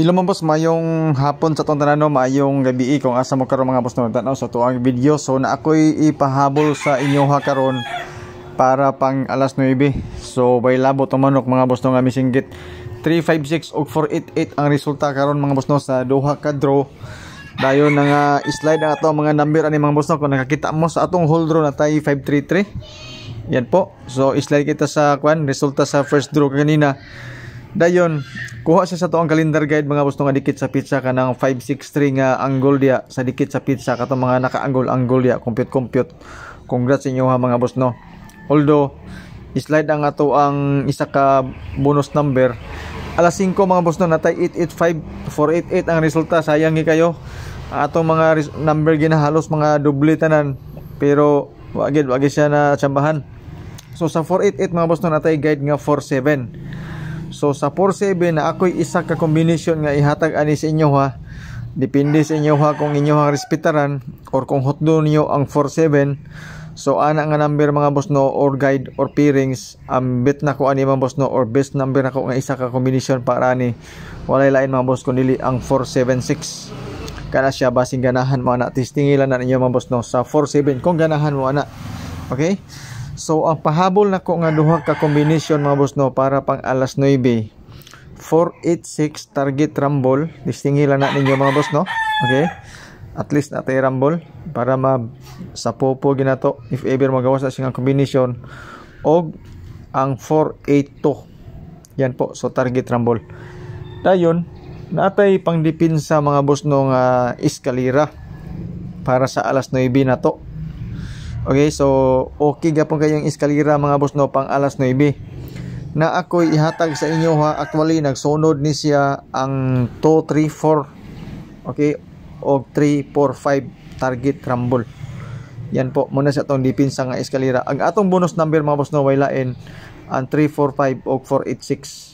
Hello mga boss, mayong hapon sa itong tanano, mayong gabi kung asa mo karon mga boss no tanaw sa tuang video. So na ako'y ipahabol sa inyo ha karon para pang alas 9. So bay labo to manok mga boss no nga misinggit 356 ug 488 ang resulta karon mga boss no sa duha ka draw. Dayon nga slide ang ato mga number ani mga boss no kung nakakita mo sa atong hold draw na tay 533. Yan po. So slide kita sa kwan resulta sa first draw kanina. Dayon, kuha siya sa toong calendar guide mga boss nga dikit sa pizza ka ng 563 nga angle dia sa dikit sa pizza ka mga naka-angle dia compute. Congrats sa inyo ha mga boss no. Although slide ang ato ang isa ka bonus number. Alas 5 mga boss no natay 885 488 ang resulta, sayang kayo. Atong mga number ginahalos mga doble tanan pero wag siya na tsambahan. So sa 488 mga boss no natay guide nga 47. So sa 47 na ako'y isa ka combination nga ihatag ani sa inyo ha. Depende sa inyo ha kung inyo ha respetaran or kung hotdo niyo ang 47. So ana nga number mga boss no or guide or pairings bet na ko ani mga boss no or best number na ko nga isa ka combination para ani. Walay lain mga boss kundi ang 476. Kana siya basing ganahan mo ana testingilan na ninyo mga boss no sa 47 kung ganahan mo ana. Okay? So ang pahabol nako nga duha ka combination mga boss no para pang alas 9. 486 target rumble. Distingilan na ninyo mga boss no. Okay? At least natay rumble para sa popo ginato if ever magawas na siyang combination og ang 482. Yan po, so target rumble. Dayon natay pang dipinsa mga boss no nga eskalera para sa alas 9 na to. Okay, so okay gapon kayong eskalera mga boss no pang alas 9. Na ako'y ihatag sa inyo ha. Actually nagsunod ni siya ang 2, 3, 4. Okay, o 3, 4, 5 target rumble. Yan po muna sa atong dipinsa nga eskalera. Ang atong bonus number mga boss no way lain ang 3, 4, 5 o 4, 8, 6.